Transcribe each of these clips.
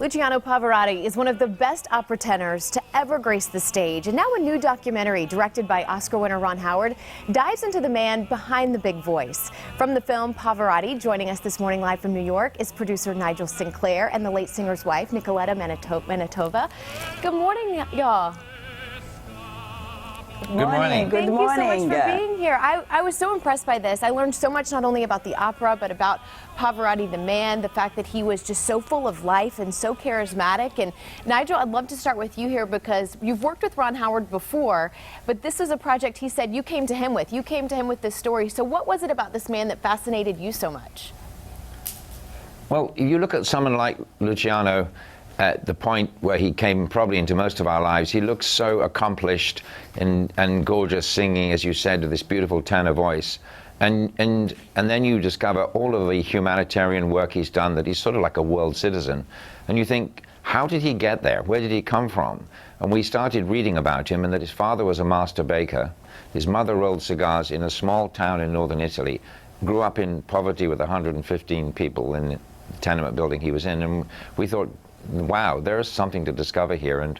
Luciano Pavarotti is one of the best opera tenors to ever grace the stage. And now a new documentary directed by Oscar winner Ron Howard dives into the man behind the big voice. From the film Pavarotti, joining us this morning live from New York is producer Nigel Sinclair and the late singer's wife, Nicoletta Manitova. Good morning, y'all. Good morning. Thank you so much for being here. I was so impressed by this. I learned so much not only about the opera, but about Pavarotti the man, the fact that he was just so full of life and so charismatic. And Nigel, I'd love to start with you here because you've worked with Ron Howard before, but this was a project he said you came to him with. You came to him with this story. So what was it about this man that fascinated you so much? Well, you look at someone like Luciano at the point where he came probably into most of our lives. He looks so accomplished and gorgeous, singing, as you said, with this beautiful tenor voice. And then you discover all of the humanitarian work he's done, that he's sort of like a world citizen. And you think, how did he get there? Where did he come from? And we started reading about him, and that his father was a master baker. His mother rolled cigars in a small town in northern Italy, grew up in poverty with 115 people in the tenement building he was in. And we thought, wow, there's something to discover here, and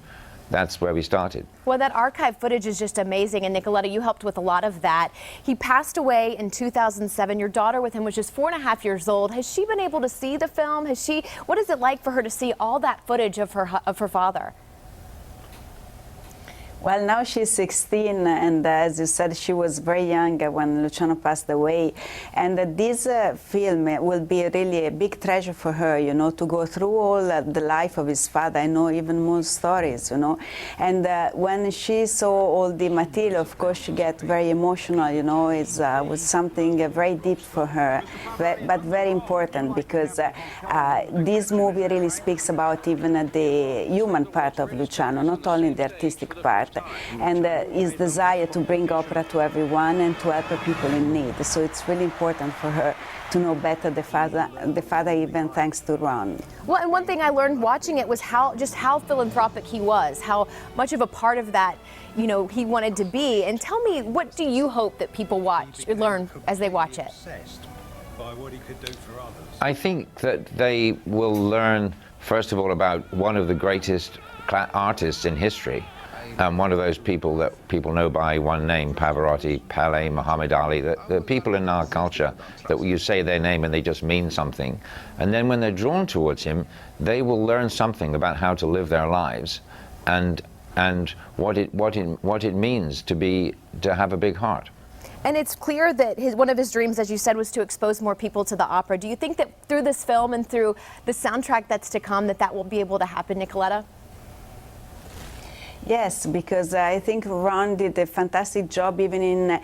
that's where we started. Well, that archive footage is just amazing, and Nicoletta, you helped with a lot of that. He passed away in 2007. Your daughter with him was just 4.5 years old. Has she been able to see the film? What is it like for her to see all that footage of her father? Well, now she's 16, and as you said, she was very young when Luciano passed away. And this film will be really a big treasure for her, you know, to go through all the life of his father. I know even more stories, you know. And when she saw all the material, of course, she got very emotional, you know. It was something very deep for her, but very important, because this movie really speaks about even the human part of Luciano, not only the artistic part. And his desire to bring opera to everyone and to help people in need. So it's really important for her to know better the father even thanks to Ron. Well, and one thing I learned watching it was how philanthropic he was, how much of a part of that, you know, he wanted to be. And tell me, what do you hope that people learn as they watch it? I think that they will learn, first of all, about one of the greatest artists in history. One of those people that people know by one name, Pavarotti, Pele, Muhammad Ali, the people in our culture that you say their name and they just mean something. And then when they're drawn towards him, they will learn something about how to live their lives and what it means to have a big heart. And it's clear that one of his dreams, as you said, was to expose more people to the opera. Do you think that through this film and through the soundtrack that's to come, that will be able to happen, Nicoletta? Yes, because I think Ron did a fantastic job even in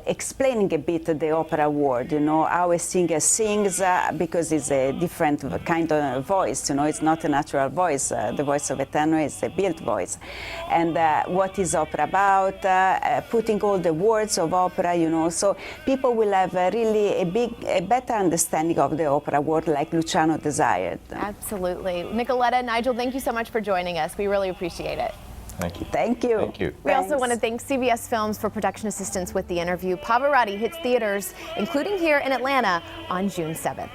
explaining a bit the opera world, you know, how a singer sings, because it's a different kind of voice, you know, it's not a natural voice. The voice of a tenor is a built voice. And what is opera about, putting all the words of opera, you know, so people will have really a better understanding of the opera world like Luciano desired. Absolutely. Nicoletta, Nigel, thank you so much for joining us. We really appreciate it. Thank you. Thank you. Thank you. We also want to thank CBS Films for production assistance with the interview. Pavarotti hits theaters, including here in Atlanta, on June 7th.